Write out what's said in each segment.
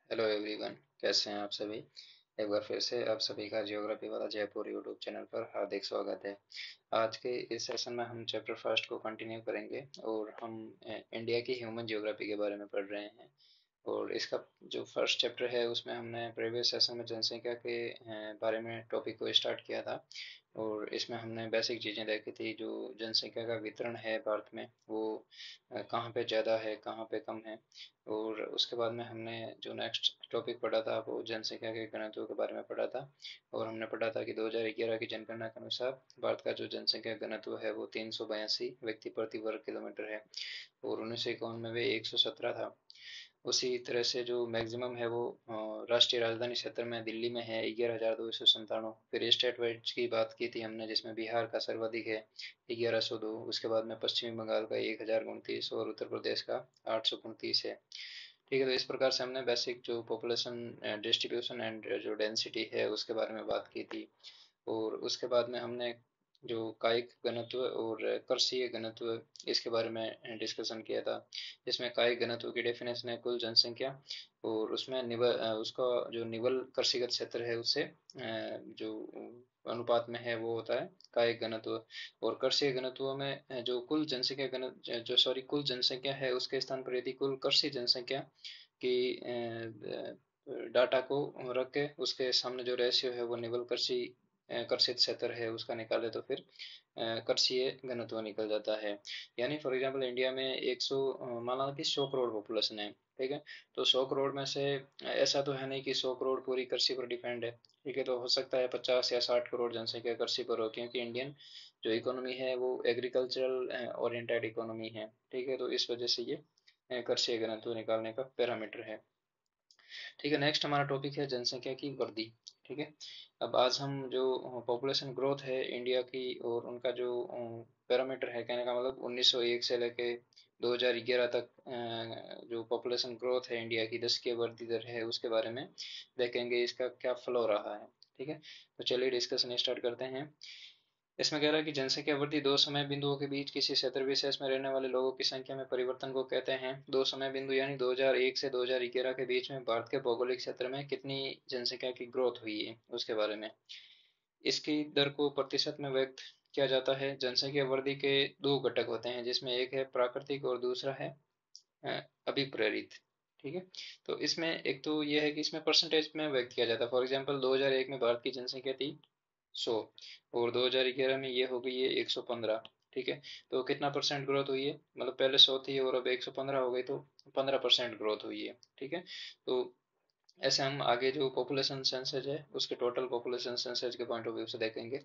Hello everyone, कैसे हैं आप सभी। एक बार फिर से आप सभी का जियोग्राफी वाला जयपुर यूट्यूब चैनल पर हार्दिक स्वागत है। आज के इस सेशन में हम चैप्टर फर्स्ट को कंटिन्यू करेंगे और हम इंडिया की ह्यूमन जियोग्राफी के बारे में पढ़ रहे हैं। और इसका जो फर्स्ट चैप्टर है उसमें हमने प्रीवियस सेशन में जनसंख्या के बारे में टॉपिक को स्टार्ट किया था। और इसमें हमने बेसिक चीज़ें देखी थी, जो जनसंख्या का वितरण है भारत में वो कहाँ पे ज़्यादा है, कहाँ पे कम है। और उसके बाद में हमने जो नेक्स्ट टॉपिक पढ़ा था वो जनसंख्या के घनत्व के बारे में पढ़ा था। और हमने पढ़ा था कि 2011 की जनगणना के अनुसार भारत का जो जनसंख्या घनत्व है वो 382 व्यक्ति प्रति वर्ग किलोमीटर है। और 1951 में वे 117 था। उसी तरह से जो मैक्सिमम है वो राष्ट्रीय राजधानी क्षेत्र में दिल्ली में है 11,297। फिर स्टेट वाइज की बात की थी हमने, जिसमें बिहार का सर्वाधिक है 1102। उसके बाद में पश्चिमी बंगाल का 1029 और उत्तर प्रदेश का 829 है। ठीक है, तो इस प्रकार से हमने बेसिक जो पॉपुलेशन डिस्ट्रीब्यूशन एंड जो डेंसिटी है उसके बारे में बात की थी। और उसके बाद में हमने जो कायिक घनत्व और कर्षीय घनत्व इसके बारे में डिस्कशन किया था। जिसमें कायिक घनत्व की डेफिनेशन है कुल जनसंख्या। और उसमें उसका जो निवल कृषिगत क्षेत्र है उससे जो अनुपात में है वो होता है कायिक घनत्व। और कृषि घनत्व में जो कुल जनसंख्या घन जो सॉरी कुल जनसंख्या है उसके स्थान पर यदि कुल कृषि जनसंख्या की डाटा को रख के उसके सामने जो रेशियो है वो निवल कृषि कर्षित क्षेत्र है उसका निकाले तो फिर कर्षीय घनत्व निकल जाता है। यानी फॉर एग्जांपल इंडिया में 100 मान लो कि 100 करोड़ पॉपुलेशन है। ठीक है, तो 100 करोड़ में से ऐसा तो है नहीं कि 100 करोड़ पूरी कृषि पर डिपेंड है। ठीक है, तो हो सकता है 50 या 60 करोड़ जनसंख्या कृषि पर हो, क्योंकि इंडियन जो इकोनॉमी है वो एग्रीकल्चरल ओरिएंटेड इकोनॉमी है। ठीक है, तो इस वजह से ये कृषि घनत्व निकालने का पैरामीटर है। ठीक है, नेक्स्ट हमारा टॉपिक है जनसंख्या की वृद्धि। ठीक है, अब आज हम जो पॉपुलेशन ग्रोथ है इंडिया की और उनका जो पैरामीटर है, कहने का मतलब 1901 से लेके 2011 तक जो पॉपुलेशन ग्रोथ है इंडिया की 10 की वृद्धि दर है उसके बारे में देखेंगे, इसका क्या फ्लो रहा है। ठीक है, तो चलिए डिस्कशन स्टार्ट करते हैं। इसमें कह रहा है कि जनसंख्या वृद्धि दो समय बिंदुओं के बीच किसी क्षेत्र विशेष में रहने वाले लोगों की संख्या में परिवर्तन को कहते हैं। दो समय बिंदु यानी 2001 से 2011 के बीच में भारत के भौगोलिक क्षेत्र में कितनी जनसंख्या की ग्रोथ हुई है उसके बारे में। इसकी दर को प्रतिशत में व्यक्त किया जाता है। जनसंख्या वृद्धि के दो घटक होते हैं, जिसमें एक है प्राकृतिक और दूसरा है अभिप्रेरित। ठीक है, तो इसमें एक तो यह है कि इसमें परसेंटेज में व्यक्त किया जाता है। फॉर एग्जांपल 2001 में भारत की जनसंख्या थी 100 और 2011 में ये हो गई है 115। ठीक है, तो कितना परसेंट ग्रोथ हुई है, मतलब पहले 100 थी और अब 115 हो गई, तो 15% ग्रोथ हुई है। ठीक है, तो ऐसे हम आगे जो पॉपुलेशन सेंसस है उसके टोटल पॉपुलेशन सेंसस के पॉइंट ऑफ व्यू से देखेंगे।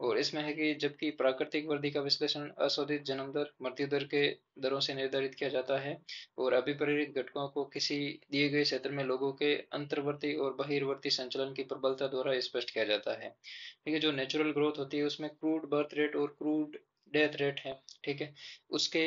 और इसमें है कि जबकि प्राकृतिक वृद्धि का विश्लेषण अशोधित जन्म दर मृत्यु दर के दरों से निर्धारित किया जाता है। और अभिप्रेरित घटकों को किसी दिए गए क्षेत्र में लोगों के अंतर्वर्ती और बहिर्वर्ती संचलन की प्रबलता द्वारा स्पष्ट किया जाता है। ठीक है, जो नेचुरल ग्रोथ होती है उसमें क्रूड बर्थ रेट और क्रूड डेथ रेट है। ठीक है, उसके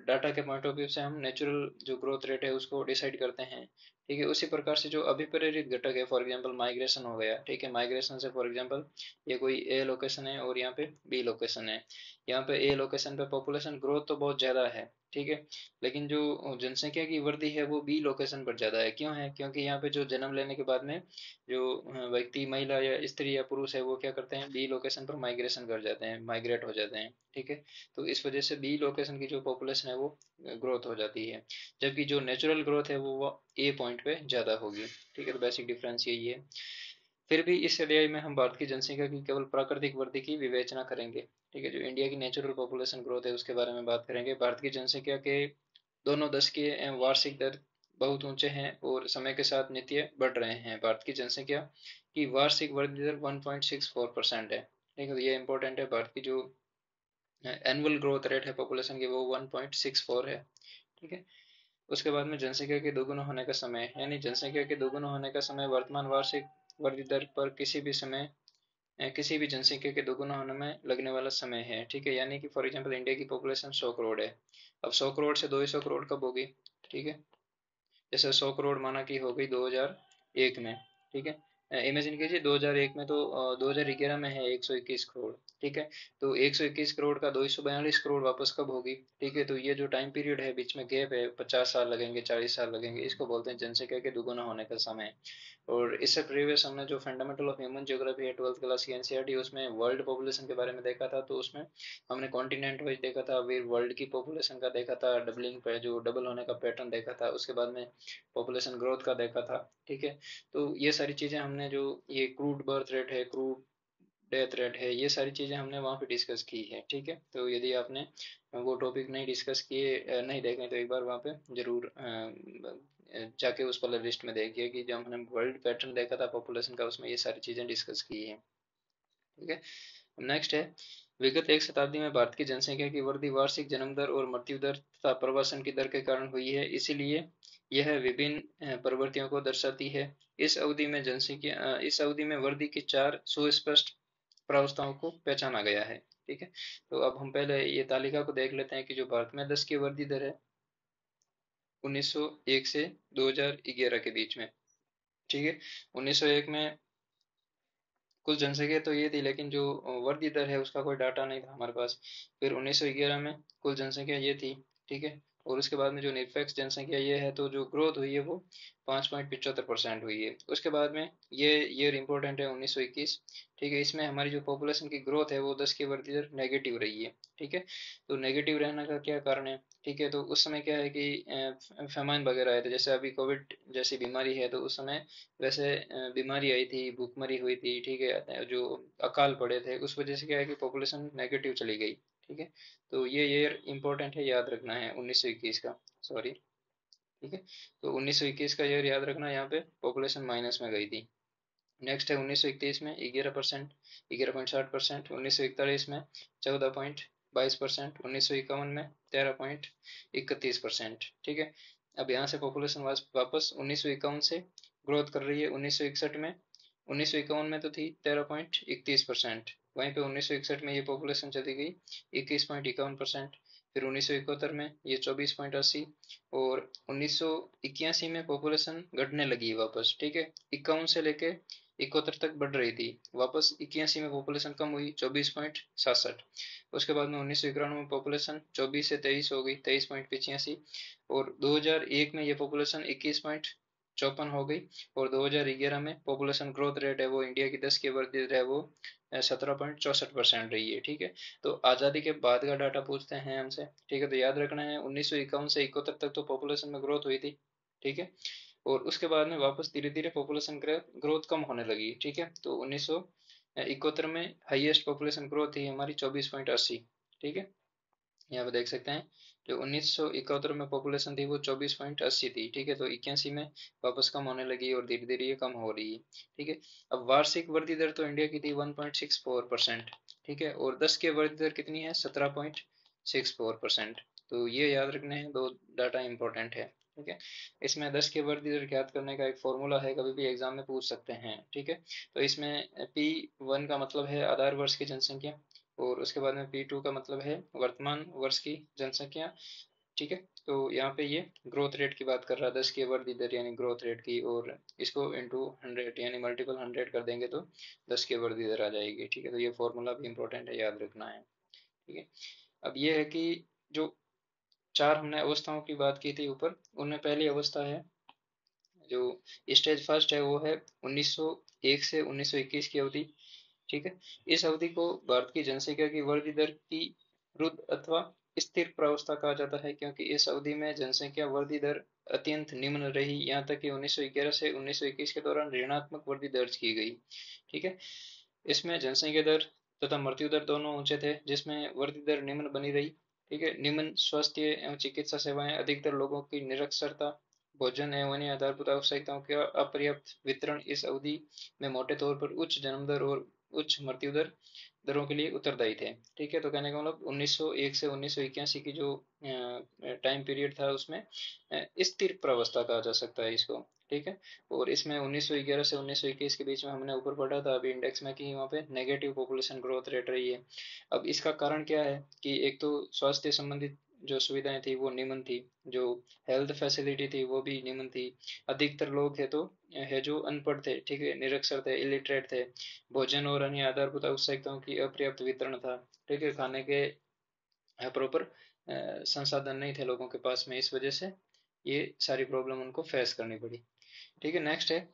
डाटा के पॉइंट ऑफ व्यू से हम नेचुरल जो ग्रोथ रेट है उसको डिसाइड करते हैं। ठीक है, उसी प्रकार से जो अभिप्रेरित घटक है, फॉर एग्जांपल माइग्रेशन हो गया। ठीक है, माइग्रेशन से फॉर एग्जांपल ये कोई ए लोकेशन है और यहाँ पे बी लोकेशन है। यहाँ पे ए लोकेशन पे पॉपुलेशन ग्रोथ तो बहुत ज़्यादा है। ठीक है, लेकिन जो जनसंख्या की वृद्धि है वो बी लोकेशन पर ज़्यादा है। क्यों है, क्योंकि यहाँ पे जो जन्म लेने के बाद में जो व्यक्ति महिला या स्त्री या पुरुष है वो क्या करते हैं, बी लोकेशन पर माइग्रेशन कर जाते हैं, माइग्रेट हो जाते हैं। ठीक है, तो इस वजह से बी लोकेशन की जो पॉपुलेशन है वो ग्रोथ हो जाती है। जबकि जो नेचुरल ग्रोथ है वो ए पॉइंट पे ज़्यादा होगी। ठीक है, तो बेसिक डिफरेंस यही है। फिर भी इस अध्याय में हम भारत की जनसंख्या की केवल प्राकृतिक वृद्धि की विवेचना करेंगे। ठीक है, जो इंडिया की नेचुरल पॉपुलेशन ग्रोथ है उसके बारे में बात करेंगे। भारत की जनसंख्या के दोनों दशकीय एवं वार्षिक दर बहुत ऊंचे हैं और समय के साथ नित्य बढ़ रहे हैं। भारत की जनसंख्या की वार्षिक वृद्धि दर 1.64% है। ठीक है, तो ये इंपॉर्टेंट है। भारत की जो एनुअल ग्रोथ रेट है पॉपुलेशन की वो 1.64 है। ठीक है, उसके बाद में जनसंख्या के दोगुना होने का समय, यानी जनसंख्या के दोगुना होने का समय वर्तमान वार्षिक वृद्धि दर पर किसी भी समय किसी भी जनसंख्या के दोगुना होने में लगने वाला समय है। ठीक है, यानी कि फॉर एग्जांपल इंडिया की पॉपुलेशन 100 करोड़ है। अब 100 करोड़ से 200 करोड़ कब होगी। ठीक है, जैसे 100 करोड़ माना कि हो गई 2001 में। ठीक है, इमेजिन कीजिए 2001 में तो 2011 में है 121 करोड़। ठीक है, तो 121 करोड़ का 242 करोड़ वापस कब होगी? ठीक है, तो ये जो टाइम पीरियड है, बीच में गैप है, 50 साल लगेंगे, 40 साल लगेंगे, इसको बोलते हैं जनसंख्या के दुगुना होने का समय। और इससे प्रीवियस हमने जो फंडामेंटल ऑफ ह्यूमन ज्योग्राफी है 12th क्लास की एनसीईआरटी, उसमें वर्ल्ड पॉपुलेशन के बारे में देखा था, तो उसमें हमने कॉन्टिनेंट वाइज देखा था, फिर वर्ल्ड की पॉपुलेशन का देखा था, डबलिंग पे जो डबल होने का पैटर्न देखा था, उसके बाद में पॉपुलेशन ग्रोथ का देखा था। ठीक है, तो ये सारी चीज़ें हमने, जो ये क्रूड बर्थ रेट है, क्रूड डेथ रेट है, ये सारी चीज़ें हमने वहाँ पे डिस्कस की है। ठीक है, तो यदि आपने वो टॉपिक नहीं डिस्कस किए, नहीं देखें, तो एक बार वहाँ पे ज़रूर जाके उस प्ले लिस्ट में देखिए कि जब हमने वर्ल्ड पैटर्न देखा था पॉपुलेशन का, उसमें ये सारी चीज़ें डिस्कस की है। ठीक है, नेक्स्ट है, विगत एक शताब्दी में भारत की जनसंख्या की वृद्धि वार्षिक जन्म दर और मृत्यु दर तथा प्रवासन की दर के कारण हुई है, इसीलिए यह विभिन्न प्रवृत्तियों को दर्शाती है। इस अवधि में वृद्धि की चार सुस्पष्ट प्रावस्थाओं को पहचाना गया है। ठीक है, तो अब हम पहले ये तालिका को देख लेते हैं कि जो भारत में 10 की वृद्धि दर है 1901 से 2011 के बीच में। ठीक है, 1901 में कुल जनसंख्या तो ये थी, लेकिन जो वृद्धि दर है उसका कोई डाटा नहीं था हमारे पास। फिर 1911 में कुल जनसंख्या ये थी। ठीक है, और उसके बाद में जो निरपेक्ष जनसंख्या ये है, तो जो ग्रोथ हुई है वो 5.75% हुई है। उसके बाद में ये ईयर इंपॉर्टेंट है 1921। ठीक है, इसमें हमारी जो पॉपुलेशन की ग्रोथ है वो 10 की वृद्धि दर नेगेटिव रही है। ठीक है, तो नेगेटिव रहने का क्या कारण है? ठीक है, तो उस समय क्या है कि फेमाइन वगैरह आए थे, जैसे अभी कोविड जैसी बीमारी है, तो उस समय वैसे बीमारी आई थी, भूखमरी हुई थी। ठीक है, जो अकाल पड़े थे, उस वजह से क्या है कि पॉपुलेशन नेगेटिव चली गई। ठीक है, तो ये ईयर इंपॉर्टेंट है, याद रखना है 1921 का। सॉरी। ठीक है, तो 1921 का ईयर याद रखना, यहाँ पे पॉपुलेशन माइनस में गई थी। नेक्स्ट है 1931 में 11%, 11.60%, 1941 में 14.22%, 1951 में 13.31%। ठीक है, अब यहाँ से पॉपुलेशन वापस 1951 से ग्रोथ कर रही है। 1951 में तो थी 13.31%, वहीं पे 1961 में ये पॉपुलेशन चली गई 21.51%। फिर 1971 में ये 24.80, और 1981 में पॉपुलेशन घटने लगी वापस। ठीक है, 51 से लेके 71 तक बढ़ रही थी, वापस 81 में पॉपुलेशन कम हुई 24.67। उसके बाद में 1991 में पॉपुलेशन 24 से 23 हो गई 23.85, और 2001 में ये पॉपुलेशन 21.54 हो गई, और 2011 में पॉपुलेशन ग्रोथ रेट है वो इंडिया की 10 की वृद्धि दर है वो 17.64% रही है। ठीक है, तो आज़ादी के बाद का डाटा पूछते हैं हमसे। ठीक है, तो याद रखना है 1951 से 71 तक तो पॉपुलेशन में ग्रोथ हुई थी। ठीक है, और उसके बाद में वापस धीरे धीरे पॉपुलेशन ग्रोथ कम होने लगी। ठीक है, तो 1971 में हाईएस्ट पॉपुलेशन ग्रोथ थी हमारी 24.80। ठीक है, यहाँ पे देख सकते हैं, जो 1971 में पॉपुलेशन थी वो 24.80 थी। ठीक है, तो 81 में वापस कम होने लगी और धीरे धीरे ये कम हो रही है। ठीक है, अब वार्षिक वृद्धि दर तो इंडिया की थी 1.64%। ठीक है, और 10 की वृद्धि दर कितनी है? 17.64%। तो ये याद रखने हैं, दो डाटा इंपॉर्टेंट है। ठीक है, इसमें 10 के वृद्धि दर ज्ञात करने का एक फॉर्मूला है, कभी भी एग्जाम में पूछ सकते हैं। ठीक है, तो इसमें P1 का मतलब है आधार वर्ष की जनसंख्या, और उसके बाद में P2 का मतलब है वर्तमान वर्ष की जनसंख्या। ठीक है, तो यहाँ पे ये ग्रोथ रेट की बात कर रहा है, 10 की वृद्धि दर यानी ग्रोथ रेट की, और इसको इंटू 100 यानी मल्टीपल 100 कर देंगे तो 10 की वृद्धि दर आ जाएगी। ठीक है, तो ये फॉर्मूला भी इंपॉर्टेंट है, याद रखना है। ठीक है, अब ये है कि जो चार हमने अवस्थाओं की बात की थी ऊपर, उनमें पहली अवस्था है, जो स्टेज फर्स्ट है, वो है 1901 से 1921 की अवधि। ठीक है, इस अवधि को भारत की जनसंख्या की वृद्धि दर की रुद्ध अथवा स्थिर प्रावस्था कहा जाता है, क्योंकि इस अवधि में जनसंख्या वृद्धि दर अत्यंत निम्न रही, यहाँ तक कि 1911 से 1921 के दौरान ऋणात्मक वृद्धि दर्ज की गई। ठीक है, इसमें जनसंख्या दर तथा मृत्यु दर दोनों ऊंचे थे, जिसमें वृद्धि दर निम्न बनी रही। ठीक है, निम्न स्वास्थ्य एवं चिकित्सा सेवाएं, अधिकतर लोगों की निरक्षरता, भोजन एवं अन्य आधारभूत आवश्यकताओं का अपर्याप्त वितरण इस अवधि में मोटे तौर पर उच्च जन्म दर और उच्च मृत्यु दर दरों के लिए उत्तरदायी थे। ठीक है, तो कहने का मतलब 1901 से 1981 की जो टाइम पीरियड था, उसमें स्थिर प्रावस्था कहा जा सकता है इसको। ठीक है, और इसमें 1911 से 1921 के बीच में हमने ऊपर पढ़ा था अभी इंडेक्स में कि वहाँ पे नेगेटिव पॉपुलेशन ग्रोथ रेट रही है। अब इसका कारण क्या है कि एक तो स्वास्थ्य संबंधित जो सुविधाएं थी वो निम्न थी, जो हेल्थ फैसिलिटी थी वो भी निम्न थी। अधिकतर लोग है जो अनपढ़ थे, ठीक है, निरक्षर थे, इलिटरेट थे। भोजन और अन्य आधारभूत आवश्यकताओं की अपर्याप्त वितरण था, ठीक है, खाने के प्रॉपर संसाधन नहीं थे लोगों के पास में, इस वजह से ये सारी प्रॉब्लम उनको फेस करनी पड़ी। ठीक है, नेक्स्ट है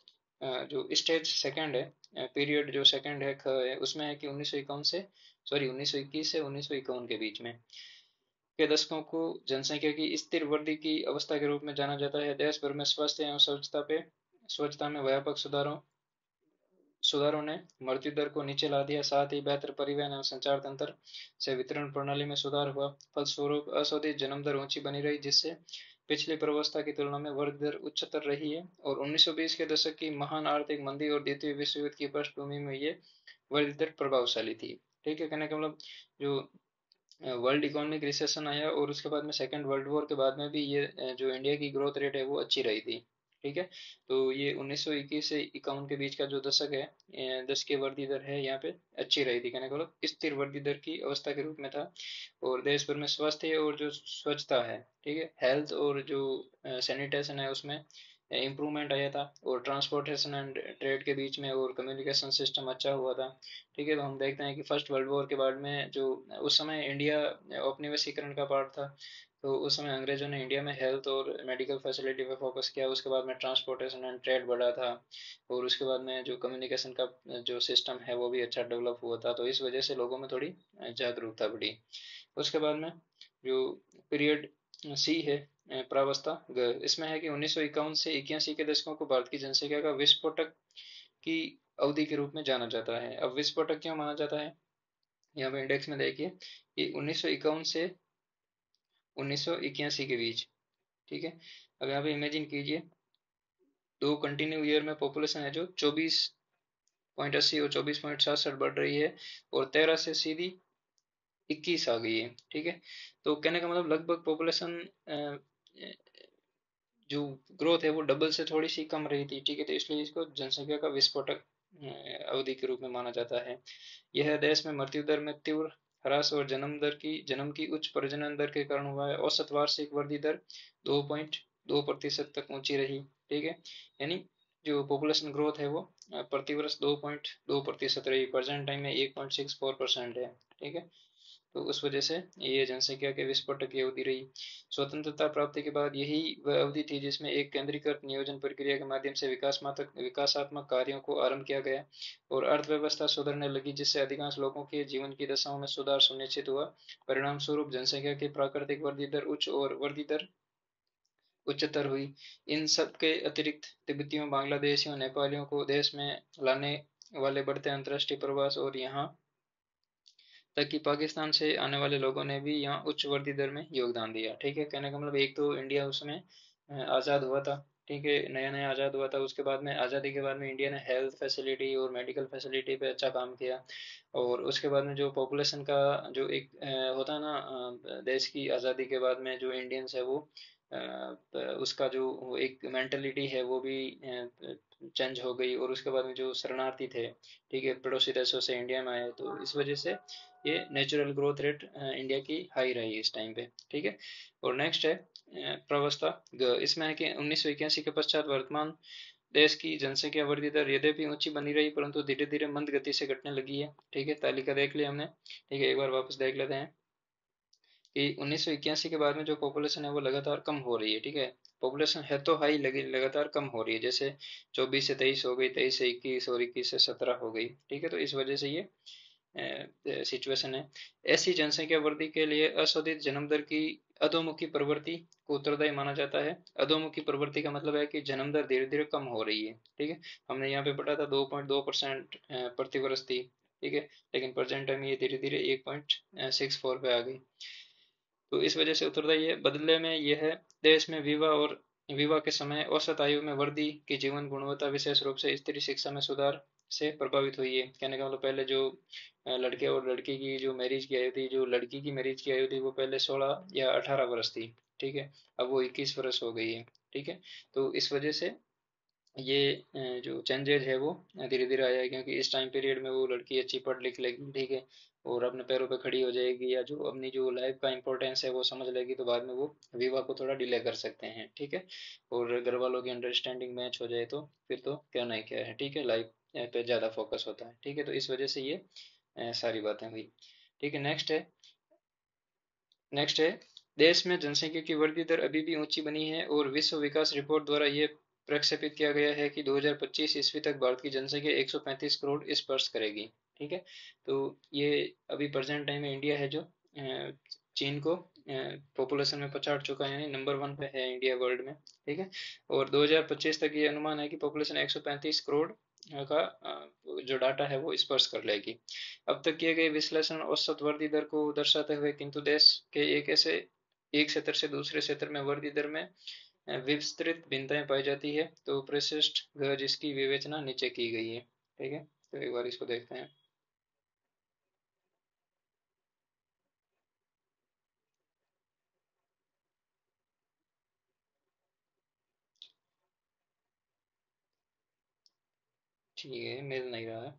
जो स्टेज सेकंड है, पीरियड जो सेकंड है उसमें है कि 1951 से, सॉरी 1921 से 1951 के बीच में के दशकों को जनसंख्या की स्थिर वृद्धि की अवस्था के रूप में जाना जाता है। देश भर में स्वास्थ्य एवं स्वच्छता में व्यापक सुधारों ने मृत्यु दर को नीचे ला दिया, साथ ही बेहतर परिवहन एवं संचार तंत्र से वितरण प्रणाली में सुधार हुआ। फलस्वरूप अशोधित जन्म दर ऊंची बनी रही, जिससे पिछली प्रवस्था की तुलना में वृद्धि दर उच्चतर रही है। और 1920 के दशक की महान आर्थिक मंदी और द्वितीय विश्व युद्ध की पृष्ठभूमि में ये वृद्धि दर प्रभावशाली थी। ठीक है, कहने का मतलब जो वर्ल्ड इकोनॉमिक रिसेशन आया और उसके बाद में सेकेंड वर्ल्ड वॉर के बाद में भी ये जो इंडिया की ग्रोथ रेट है वो अच्छी रही थी। ठीक है, तो ये 1921 से 51 के बीच का जो दशक है, दस की वृद्धि दर है यहाँ पे अच्छी रही थी, कहने का मतलब स्थिर वृद्धि दर की अवस्था के रूप में था। और देश भर में स्वास्थ्य और जो स्वच्छता है, ठीक है, हेल्थ और जो सैनिटेशन है उसमें इम्प्रूवमेंट आया था। और ट्रांसपोर्टेशन एंड ट्रेड के बीच में और कम्युनिकेशन सिस्टम अच्छा हुआ था। ठीक है, तो हम देखते हैं कि फर्स्ट वर्ल्ड वॉर के बाद में जो उस समय इंडिया औपनिवेशीकरण का पार्ट था, तो उस समय अंग्रेजों ने इंडिया में हेल्थ और मेडिकल फैसिलिटी पे फोकस किया। उसके बाद में ट्रांसपोर्टेशन एंड ट्रेड बढ़ा था, और उसके बाद में जो कम्युनिकेशन का जो सिस्टम है वो भी अच्छा डेवलप हुआ था, तो इस वजह से लोगों में थोड़ी जागरूकता बढ़ी। उसके बाद में जो पीरियड सी है, प्रावस्था इसमें है कि 1951 से 81 के दशकों को भारत की जनसंख्या का विस्फोटक की अवधि के रूप में जाना जाता है। अब विस्फोटक क्यों माना जाता है, यहाँ पे इंडेक्स में देखिए कि 1951 से 1981 के बीच, ठीक है, अब यहाँ पे इमेजिन कीजिए दो कंटिन्यू ईयर में पॉपुलेशन है जो 24.80 और 24.67 बढ़ रही है, और 13 से सीधी 21 आ गई है। ठीक है, तो कहने का मतलब लगभग पॉपुलेशन जो ग्रोथ है वो डबल से थोड़ी सी कम रही थी। ठीक है, तो इसलिए इसको जनसंख्या का विस्फोटक अवधि के रूप में माना जाता है। यह देश में मृत्यु दर में तीव्र ह्रास और जन्म की उच्च प्रजनन दर के कारण हुआ है। औसत वार्षिक वृद्धि दर 2.2% तक ऊंची रही। ठीक है, यानी जो पॉपुलेशन ग्रोथ है वो प्रतिवर्ष 2.2% रही, प्रेजेंट टाइम में 1.64% है। ठीक है, तो उस वजह से ये जनसंख्या के विस्फोटक की अवधि रही। स्वतंत्रता प्राप्ति के बाद यही वह अवधि थी जिसमें एक केंद्रीकृत नियोजन प्रक्रिया के माध्यम से विकासात्मक कार्यों को आरंभ किया गया और अर्थव्यवस्था सुधरने लगी, जिससे अधिकांश लोगों के जीवन की दशाओं में सुधार सुनिश्चित हुआ। परिणाम स्वरूप जनसंख्या की प्राकृतिक वृद्धि दर उच्च और वृद्धि दर उच्चतर हुई। इन सब के अतिरिक्त तिब्बतियों, बांग्लादेशियों, नेपालियों को देश में लाने वाले बढ़ते अंतर्राष्ट्रीय प्रवास और यहाँ तक कि पाकिस्तान से आने वाले लोगों ने भी यहाँ उच्च वृद्धि दर में योगदान दिया। ठीक है, कहने का मतलब एक तो इंडिया उसमें आज़ाद हुआ था। ठीक है, नया नया आज़ाद हुआ था, उसके बाद में आज़ादी के बाद में इंडिया ने हेल्थ फैसिलिटी और मेडिकल फैसिलिटी पे अच्छा काम किया। और उसके बाद में जो पॉपुलेशन का जो एक होता है ना, देश की आज़ादी के बाद में जो इंडियंस है वो उसका जो एक मेंटलिटी है वो भी चेंज हो गई। और उसके बाद में जो शरणार्थी थे, ठीक है, पड़ोसी देशों से इंडिया में आए, तो इस वजह से ये नेचुरल ग्रोथ रेट इंडिया की हाई रही इस टाइम पे। ठीक है, और नेक्स्ट है प्रवस्था इसमें है कि 1981 के पश्चात वर्तमान देश की जनसंख्या वृद्धि दर यद्यपि ऊंची बनी रही, परंतु धीरे धीरे मंद गति से घटने लगी है। ठीक है, तालिका देख ली हमने। ठीक है, एक बार वापस देख लेते हैं कि 1981 के बाद में जो पॉपुलेशन है वो लगातार कम हो रही है। ठीक है, पॉपुलेशन है तो हाई लगी, लगातार कम हो रही है, जैसे 24 से 23 हो गई, 23 से 21 और 21 से 17 हो गई। ठीक है, तो इस वजह से ये सिचुएशन है। ऐसी जनसंख्या वृद्धि के लिए अशोधित जन्म दर की अधोमुखी प्रवृत्ति को उत्तरदायी माना जाता है। अधोमुखी प्रवृत्ति का मतलब है कि जन्म दर धीरे धीरे कम हो रही है। ठीक है, हमने यहाँ पे पढ़ा था 2.2% प्रतिवर्ष थी। ठीक है, लेकिन प्रेजेंट टाइम ये धीरे धीरे 1.64 पे आ गई। तो इस वजह से उत्तरदायी है। बदले में यह देश में विवाह के समय औसत आयु में वृद्धि की जीवन गुणवत्ता विशेष रूप से स्त्री शिक्षा में सुधार से प्रभावित हुई है। कहने का मतलब पहले जो लड़के और लड़की की जो मैरिज की आयु थी, जो लड़की की मैरिज की आयु थी वो पहले 16 या 18 वर्ष थी। ठीक है, अब वो 21 वर्ष हो गई है। ठीक है, तो इस वजह से ये जो चेंजेज है वो धीरे धीरे आया है, क्योंकि इस टाइम पीरियड में वो लड़की अच्छी पढ़ लिख लेगी, ठीक है, और अपने पैरों पे खड़ी हो जाएगी, या जो अपनी जो लाइफ का इंपॉर्टेंस है वो समझ लेगी, तो बाद में वो विवाह को थोड़ा डिले कर सकते हैं, ठीक है। और घर वालों की अंडरस्टैंडिंग मैच हो जाए तो फिर तो क्या नहीं क्या है, ठीक है, लाइफ पे ज़्यादा फोकस होता है, ठीक है, तो इस वजह से ये सारी बातें हुई। ठीक है, नेक्स्ट है, देश में जनसंख्या की वृद्धि दर अभी भी ऊंची बनी है, और विश्व विकास रिपोर्ट द्वारा ये प्रक्षेपित किया गया है कि 2025 ईस्वी तक भारत की जनसंख्या 135 करोड़ स्पर्श करेगी, ठीक है। तो ये अभी प्रेजेंट टाइम में इंडिया है जो चीन को पॉपुलेशन में पछाड़ चुका है, यानी नंबर वन पे है इंडिया वर्ल्ड में, ठीक है। और 2025 तक ये अनुमान है कि पॉपुलेशन 135 करोड़ का जो डाटा है वो स्पर्श कर लेगी। अब तक किए गए विश्लेषण औसत वृद्धि दर को दर्शाते हुए, किंतु देश के एक क्षेत्र से दूसरे क्षेत्र में वृद्धि दर में विस्तृत भिन्नताएं पाई जाती है, तो परिशिष्ट जिसकी विवेचना नीचे की गई है, ठीक है। तो एक बार इसको देखते हैं। ठीक है, मिल नहीं रहा है।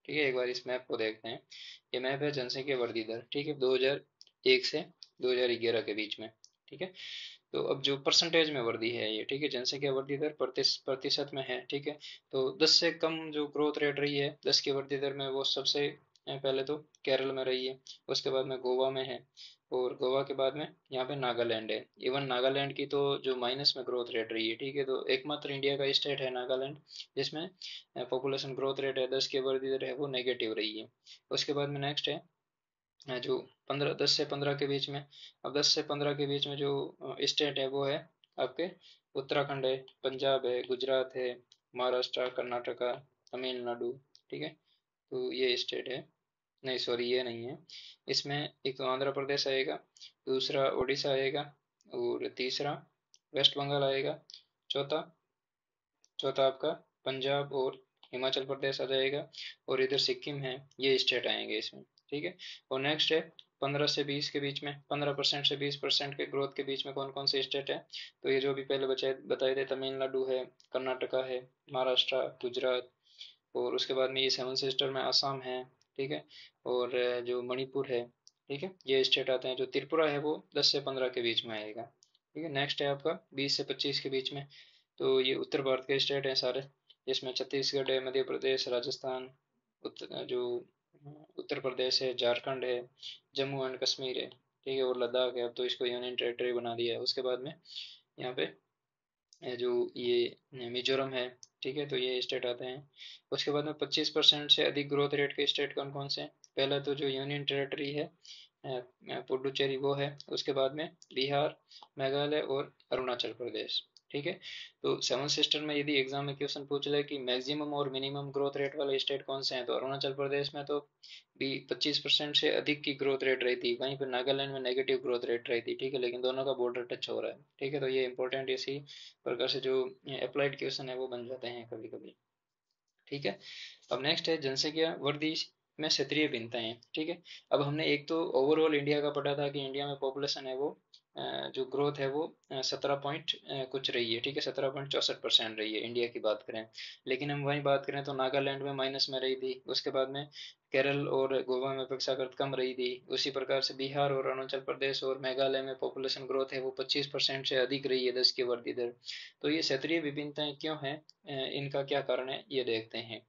ठीक है, एक बार इस मैप को देखते हैं। ये मैप है जनसंख्या वृद्धि दर, ठीक है, 2001 से 2011 के बीच में, ठीक है। तो अब जो परसेंटेज में वृद्धि है ये, ठीक है, जनसंख्या वृद्धि दर प्रतिशत में है, ठीक है। तो 10 से कम जो ग्रोथ रेट रही है 10 की वृद्धि दर में, वो सबसे पहले तो केरल में रही है, उसके बाद में गोवा में है, और गोवा के बाद में यहाँ पे नागालैंड है। इवन नागालैंड की तो जो माइनस में ग्रोथ रेट रही है, ठीक है, तो एकमात्र इंडिया का स्टेट है नागालैंड जिसमें पॉपुलेशन ग्रोथ रेट है 10 की वृद्धि दर है वो नेगेटिव रही है। उसके बाद में नेक्स्ट है जो 10 से 15 के बीच में। अब 10 से 15 के बीच में जो स्टेट है वो है आपके उत्तराखंड है, पंजाब है, गुजरात है, महाराष्ट्र, कर्नाटका, तमिलनाडु, ठीक है। तो ये स्टेट है। नहीं सॉरी, ये नहीं है। इसमें एक तो आंध्र प्रदेश आएगा, दूसरा उड़ीसा आएगा, और तीसरा वेस्ट बंगाल आएगा, चौथा चौथा आपका पंजाब और हिमाचल प्रदेश आ जाएगा, और इधर सिक्किम है, ये स्टेट आएंगे इसमें, ठीक है। और नेक्स्ट है 15 से 20 के बीच में, 15% से 20% के ग्रोथ के बीच में कौन कौन से स्टेट है। तो ये जो भी पहले बचाए बताए थे, तमिलनाडु है, कर्नाटका है, महाराष्ट्र, गुजरात, और उसके बाद में ये सेवन सिस्टर में आसाम है, ठीक है। और जो मणिपुर है, ठीक है, ये स्टेट आते हैं। जो त्रिपुरा है वो 10 से 15 के बीच में आएगा, ठीक है। नेक्स्ट है आपका 20 से 25 के बीच में। तो ये उत्तर भारत के स्टेट हैं सारे, जिसमें छत्तीसगढ़ है, मध्य प्रदेश, राजस्थान, जो उत्तर प्रदेश है, झारखंड है, जम्मू एंड कश्मीर है, ठीक है, और लद्दाख है। अब तो इसको यूनियन टेरिटरी बना दिया है। उसके बाद में यहाँ पे जो ये मिजोरम है, ठीक है, तो ये स्टेट आते हैं। उसके बाद में 25% से अधिक ग्रोथ रेट के स्टेट कौन कौन से हैं। पहला तो जो यूनियन टेरिटरी है पुडुचेरी वो है। उसके बाद में बिहार, मेघालय और अरुणाचल प्रदेश, ठीक है। तो सेवन सिस्टर में यदि एग्जाम में क्वेश्चन पूछ ले कि मैक्सिमम और मिनिमम ग्रोथ रेट वाले स्टेट कौन से हैं, तो अरुणाचल प्रदेश में तो भी 25% से अधिक की ग्रोथ रेट रही थी, वहीं पर नागालैंड में नेगेटिव ग्रोथ रेट रही थी, ठीक है, लेकिन दोनों का बॉर्डर टच हो रहा है, ठीक है। तो ये इंपॉर्टेंट इसी प्रकार से जो अप्लाइड क्वेश्चन है वो बन जाते हैं कभी कभी, ठीक है। अब नेक्स्ट है जनसंख्या वृद्धि में क्षेत्रीय भिन्नताएं, ठीक है। अब हमने एक तो ओवरऑल इंडिया का पढ़ा था कि इंडिया में पॉपुलेशन है वो जो ग्रोथ है वो 17 पॉइंट कुछ रही है, ठीक है, 17.64% रही है इंडिया की बात करें। लेकिन हम वही बात करें तो नागालैंड में माइनस में रही थी, उसके बाद में केरल और गोवा में अपेक्षाकृत कम रही थी। उसी प्रकार से बिहार और अरुणाचल प्रदेश और मेघालय में पॉपुलेशन ग्रोथ है वो 25% से अधिक रही है 10 की वृद्धि दर। तो ये क्षेत्रीय विभिन्नताएं क्यों है, इनका क्या कारण है ये देखते हैं।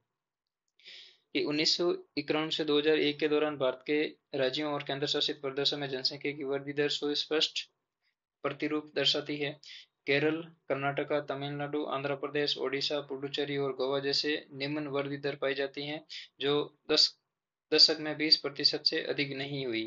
कि 1991 से 2001 के दौरान भारत के राज्यों और केंद्र शासित प्रदेशों में जनसंख्या की वृद्धि दर सुस्पष्ट प्रतिरूप दर्शाती है। केरल, कर्नाटका, तमिलनाडु, आंध्र प्रदेश, ओडिशा, पुडुचेरी और गोवा जैसे निम्न वृद्धि दर पाई जाती हैं, जो 10 दशक में 20% से अधिक नहीं हुई।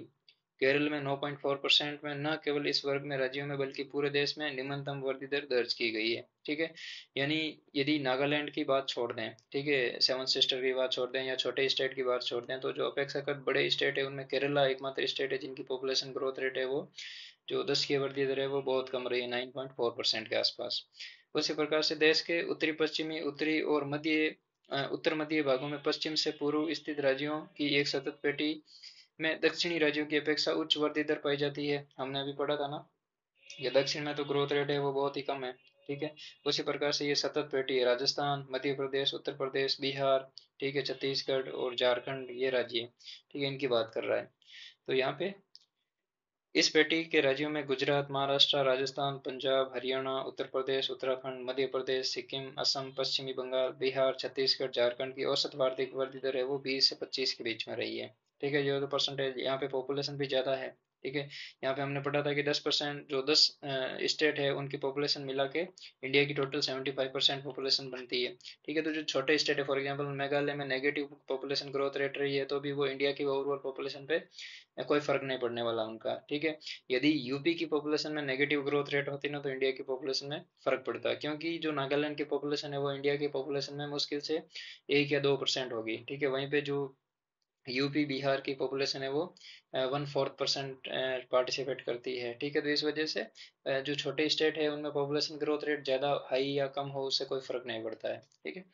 केरल में 9.4% में न केवल इस वर्ग में राज्यों में बल्कि पूरे देश में निम्नतम वृद्धि दर दर्ज की गई है, ठीक है। यानी यदि नागालैंड की बात छोड़ दें, ठीक है, सेवन सिस्टर की बात छोड़ दें या छोटे स्टेट की बात छोड़ दें, तो जो अपेक्षाकृत बड़े स्टेट है उनमें केरला एकमात्र स्टेट है जिनकी पॉपुलेशन ग्रोथ रेट है वो जो 10 की वृद्धि दर है वो बहुत कम रही है, 9.4% के आसपास। उसी प्रकार से देश के उत्तरी पश्चिमी, उत्तरी और उत्तर मध्य भागों में पश्चिम से पूर्व स्थित राज्यों की एक सतत पेटी में दक्षिणी राज्यों की अपेक्षा उच्च वृद्धि दर पाई जाती है। हमने अभी पढ़ा था ना, ये दक्षिण में तो ग्रोथ रेट है वो बहुत ही कम है, ठीक है। उसी प्रकार से ये सतत पेटी है, राजस्थान, मध्य प्रदेश, उत्तर प्रदेश, बिहार, ठीक है, छत्तीसगढ़ और झारखंड, ये राज्य, ठीक है, इनकी बात कर रहा है। तो यहाँ पे इस पेटी के राज्यों में गुजरात, महाराष्ट्र, राजस्थान, पंजाब, हरियाणा, उत्तर प्रदेश, उत्तराखंड, मध्य प्रदेश, सिक्किम, असम, पश्चिमी बंगाल, बिहार, छत्तीसगढ़, झारखंड की औसत वार्षिक वृद्धि दर है वो 20 से 25 के बीच में रही है। ठीक है, जो तो परसेंटेज, यहाँ पे पॉपुलेशन भी ज़्यादा है। ठीक है, यहाँ पे हमने पढ़ा था कि 10%, जो 10 स्टेट है उनकी पॉपुलेशन मिला के इंडिया की टोटल 75% पॉपुलेशन बनती है। ठीक है, तो जो छोटे स्टेट है, फॉर एग्जांपल मेघालय में नेगेटिव पॉपुलेशन ग्रोथ रेट रही है, तो भी वो इंडिया की ओवरऑल पॉपुलेशन पे कोई फर्क नहीं पड़ने वाला उनका। ठीक है, यदि यूपी की पॉपुलेशन में नेगेटिव ग्रोथ रेट होती ना, तो इंडिया की पॉपुलेशन में फर्क पड़ता है, क्योंकि जो नागालैंड की पॉपुलेशन है वो इंडिया की पॉपुलेशन में मुश्किल से 1 या 2% होगी। ठीक है, वहीं पे जो यूपी बिहार की पॉपुलेशन है वो 1/4% पार्टिसिपेट करती है। ठीक है, तो इस वजह से जो छोटे स्टेट है उनमें पॉपुलेशन ग्रोथ रेट ज़्यादा हाई या कम हो, उससे कोई फर्क नहीं पड़ता है। ठीक है,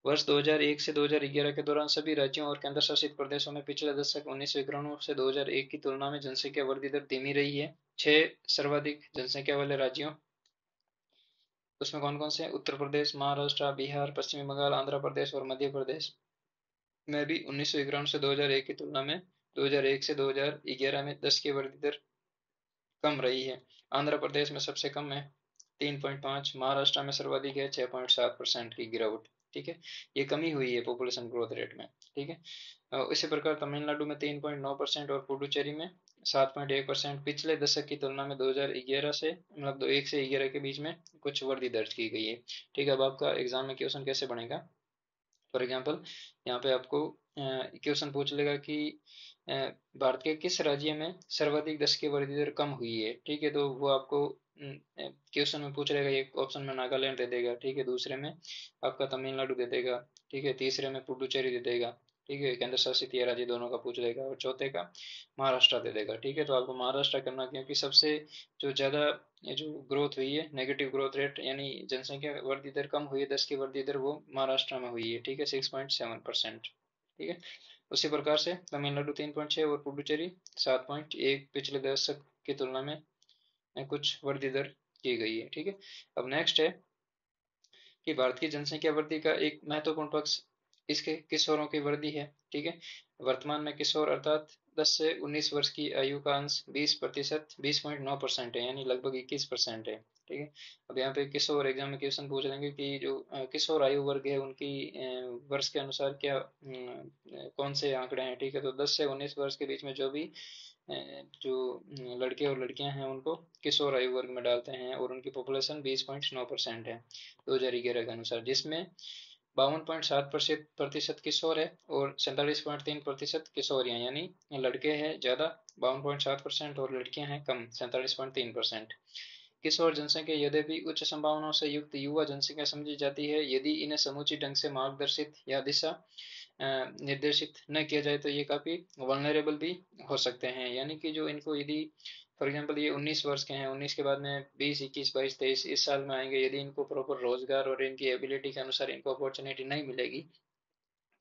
वर्ष 2001 से 2011 के दौरान सभी राज्यों और केंद्र शासित प्रदेशों में पिछले दशक 1991 से 2001 की तुलना में जनसंख्या वृद्धि दर धीमी रही है। 6 सर्वाधिक जनसंख्या वाले राज्यों, उसमें कौन कौन से हैं? उत्तर प्रदेश, महाराष्ट्र, बिहार, पश्चिमी बंगाल, आंध्र प्रदेश और मध्य प्रदेश में भी 1991 से 2001 की तुलना में 2001 से 2011 में 10 की वृद्धि दर कम रही है। आंध्र प्रदेश में सबसे कम है 3.5, महाराष्ट्र में सर्वाधिक है 6.7% की गिरावट। ठीक है, ये कमी हुई है पॉपुलेशन ग्रोथ रेट में। ठीक है, इसी प्रकार तमिलनाडु में 3.9% और पुडुचेरी में 7.1% पिछले दशक की तुलना में 2011 से, मतलब 1 से 11 के बीच में कुछ वृद्धि दर्ज की गई है। ठीक है, अब आपका एग्जाम में क्वेश्चन कैसे बनेगा? फॉर एग्जाम्पल, यहाँ पे आपको क्वेश्चन पूछ लेगा कि अ, भारत के किस राज्य में सर्वाधिक 10 की वृद्धि दर कम हुई है। ठीक है, तो वो आपको क्वेश्चन में पूछ रहेगा, एक ऑप्शन में नागालैंड दे देगा, ठीक है, दूसरे में आपका तमिलनाडु दे देगा, ठीक है, तीसरे में पुडुचेरी दे देगा, ठीक है, केंद्र शासित ये राज्य दोनों का पूछ लेगा, और चौथे का महाराष्ट्र दे देगा। ठीक है, तो आपको महाराष्ट्र करना, क्योंकि सबसे जो ज़्यादा ये जो ग्रोथ हुई है, नेगेटिव ग्रोथ रेट यानी जनसंख्या वृद्धि दर कम हुई है, 10 की वृद्धि दर, वो महाराष्ट्र में हुई है। ठीक है, 6.7%। ठीक है, उसी प्रकार से तमिलनाडु 3.6 और पुडुचेरी 7.1 पिछले दशक की तुलना में कुछ वृद्धि दर की गई है। ठीक है, अब नेक्स्ट है कि भारत की जनसंख्या वृद्धि का एक महत्वपूर्ण पक्ष इसके किशोरों की वृद्धि है। ठीक है, वर्तमान में किशोर अर्थात 10 से 19 वर्ष की आयु का अंश 20%, 20.9% है, यानी लगभग 21% है। ठीक है, अब यहाँ पे किशोर एग्जाम में क्वेश्चन पूछ लेंगे कि जो किशोर आयु वर्ग है उनकी वर्ष के अनुसार क्या कौन से आंकड़े हैं। ठीक है, तो 10 से 19 वर्ष के बीच में जो भी जो लड़के और लड़कियां हैं उनको किशोर आयु वर्ग में डालते हैं, और उनकी पॉपुलेशन 20.9% है 2011 के अनुसार, जिसमें 52.7% किशोर है और 47.3% किशोरियां, यानी लड़के हैं ज़्यादा 52.7% और लड़कियां हैं कम 47.3%। किशोर जनसंख्या यद्यपि उच्च संभावनाओं से युक्त युवा जनसंख्या समझी जाती है, यदि इन्हें समुचित ढंग से मार्गदर्शित या दिशा निर्देशित न किया जाए तो ये काफ़ी वल्नरेबल भी हो सकते हैं। यानी कि जो इनको यदि फॉर एग्जांपल ये 19 वर्ष के हैं, 19 के बाद में 20, 21, 22, 23 इस साल में आएंगे, यदि इनको प्रॉपर रोजगार और इनकी एबिलिटी के अनुसार इनको अपॉर्चुनिटी नहीं मिलेगी,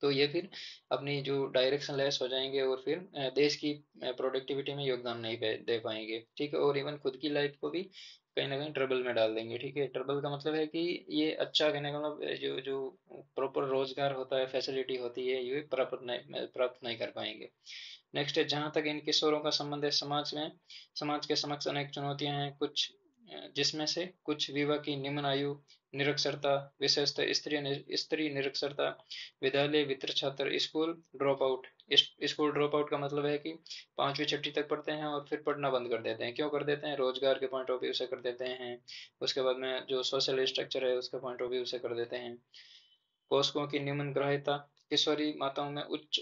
तो ये फिर अपनी जो डायरेक्शन लेस हो जाएंगे और फिर देश की प्रोडक्टिविटी में योगदान नहीं दे पाएंगे। ठीक है, और इवन खुद की लाइफ को भी कहीं ना कहीं ट्रबल में डाल देंगे। ठीक है, ट्रबल का मतलब है कि ये अच्छा, कहने का मतलब जो जो प्रॉपर रोजगार होता है, फैसिलिटी होती है, ये प्राप्त नहीं कर पाएंगे। नेक्स्ट है, जहाँ तक इन किशोरों का संबंध है, समाज के समक्ष अनेक चुनौतियां हैं, कुछ जिसमें से कुछ विवाह की निम्न आयु, निरक्षरता, विशेषतः स्त्री निरक्षरता, विद्यालय वितर छात्र, स्कूल ड्रॉप आउट का मतलब है कि 5वीं 6वीं तक पढ़ते हैं और फिर पढ़ना बंद कर देते हैं। क्यों कर देते हैं? रोजगार के पॉइंट ऑफ व्यू से कर देते हैं, उसके बाद में जो सोशल स्ट्रक्चर है उसके पॉइंट ऑफ व्यू से कर देते हैं। पोषकों की निम्न ग्राह्यता, किशोरी माताओं में उच्च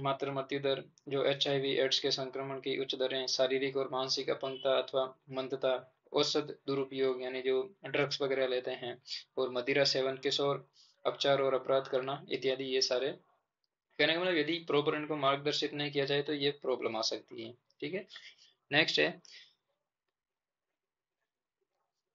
मातृ मृत्यु दर, जो HIV एड्स के संक्रमण की उच्च दरें, शारीरिक और मानसिक अपंगता अथवा मंदता, औषध दुरुपयोग यानी जो ड्रग्स वगैरह लेते हैं, और मदिरा सेवन, किशोर अपचार और अपराध करना इत्यादि, ये सारे, कहने का मतलब यदि प्रॉपर इनको मार्गदर्शित नहीं किया जाए तो ये प्रॉब्लम आ सकती है। ठीक है, नेक्स्ट है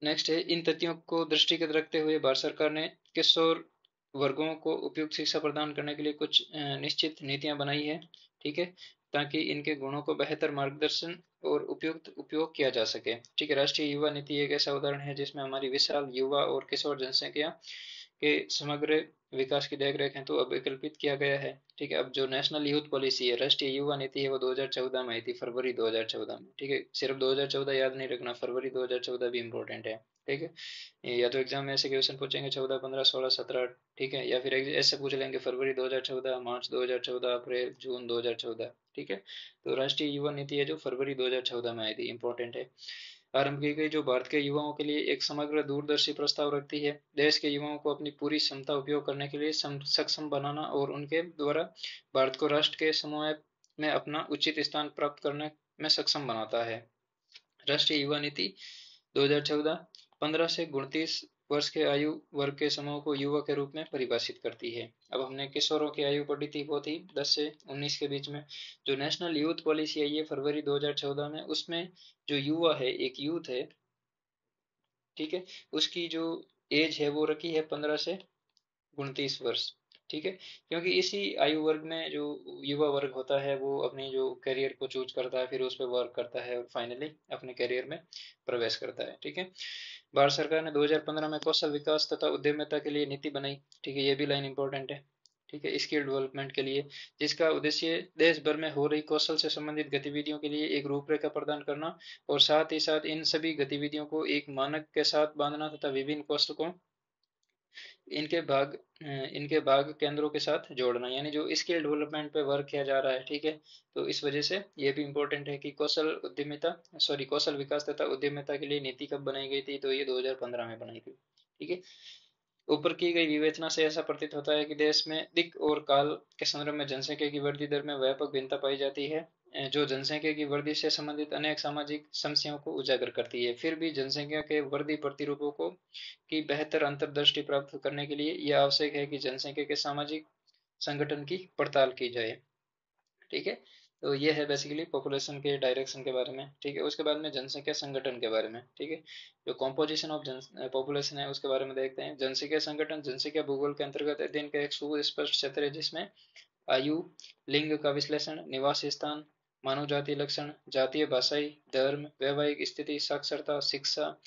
नेक्स्ट है इन तथ्यों को दृष्टिगत रखते हुए भारत सरकार ने किशोर वर्गों को उपयुक्त शिक्षा प्रदान करने के लिए कुछ निश्चित नीतियां बनाई है। ठीक है, ताकि इनके गुणों को बेहतर मार्गदर्शन और उपयुक्त उपयोग किया जा सके। ठीक है, राष्ट्रीय युवा नीति एक ऐसा उदाहरण है जिसमें हमारी विशाल युवा और किशोर जनसंख्या के समग्र विकास की देखरेख हेतु अभिकल्पित किया गया है। ठीक है, अब जो नेशनल यूथ पॉलिसी है, राष्ट्रीय युवा नीति है, वो 2014 में आई थी, फरवरी 2014 में। ठीक है, सिर्फ 2014 याद नहीं रखना, फरवरी 2014 भी इम्पोर्टेंट है। ठीक है, या तो एग्जाम में ऐसे क्वेश्चन पूछेंगे 14, 15, 16, 17। ठीक है, या फिर ऐसे पूछ लेंगे फरवरी 2014, मार्च 2014, अप्रैल, जून 2014। ठीक है, तो राष्ट्रीय युवा नीति है जो फरवरी 2014 में आई थी, इंपॉर्टेंट है। आरंभ की गई, जो भारत के युवाओं के लिए एक समग्र दूरदर्शी प्रस्ताव रखती है। देश के युवाओं को अपनी पूरी क्षमता उपयोग करने के लिए सक्षम बनाना और उनके द्वारा भारत को राष्ट्र के समूह में अपना उचित स्थान प्राप्त करने में सक्षम बनाता है। राष्ट्रीय युवा नीति 2014 15 से 29 वर्ष के आयु वर्ग के समूह को युवा के रूप में परिभाषित करती है। अब हमने किशोरों की आयु पढ़ी थी, वो थी 10 से 19 के बीच में। जो नेशनल यूथ पॉलिसी आई है फरवरी 2014 में, उसमें जो युवा है, एक यूथ है, ठीक है, उसकी जो एज है वो रखी है 15 से 29 वर्ष। ठीक है, क्योंकि इसी आयु वर्ग में जो युवा वर्ग होता है वो अपनी जो करियर को चूज करता है, फिर उस पर वर्क करता है और फाइनली अपने करियर में प्रवेश करता है। ठीक है, भारत सरकार ने 2015 में कौशल विकास तथा उद्यमिता के लिए नीति बनाई। ठीक है, ये भी लाइन इंपॉर्टेंट है। ठीक है, स्किल डेवलपमेंट के लिए, जिसका उद्देश्य देश भर में हो रही कौशल से संबंधित गतिविधियों के लिए एक रूपरेखा प्रदान करना और साथ ही साथ इन सभी गतिविधियों को एक मानक के साथ बांधना तथा विभिन्न कौशल इनके भाग इनके भाग केंद्रों के साथ जोड़ना, यानी जो स्किल डेवलपमेंट पे वर्क किया जा रहा है। ठीक है, तो इस वजह से ये भी इम्पोर्टेंट है कि कौशल विकास तथा उद्यमिता के लिए नीति कब बनाई गई थी, तो ये 2015 में बनाई थी। ठीक है, ऊपर की गई विवेचना से ऐसा प्रतीत होता है कि देश में दिक् और काल के संदर्भ में जनसंख्या की वृद्धि दर में व्यापक भिन्नता पाई जाती है, जो जनसंख्या की वृद्धि से संबंधित अनेक सामाजिक समस्याओं को उजागर करती है। फिर भी जनसंख्या के वृद्धि प्रतिरूपों को की बेहतर अंतर्दृष्टि प्राप्त करने के लिए यह आवश्यक है कि जनसंख्या के सामाजिक संगठन की पड़ताल की जाए। ठीक है, तो ये है बेसिकली पॉपुलेशन के डायरेक्शन के बारे में। ठीक है, उसके बाद में जनसंख्या संगठन के बारे में। ठीक है, जो कॉम्पोजिशन ऑफ पॉपुलेशन है उसके बारे में देखते हैं। जनसंख्या संगठन जनसंख्या भूगोल के अंतर्गत अध्ययन का एक सुस्पष्ट क्षेत्र है, जिसमें आयु, लिंग का विश्लेषण, निवास स्थान, मानव जातीय लक्षण, जातीय, भाषाई, धर्म, वैवाहिक स्थिति, साक्षरता, शिक्षा,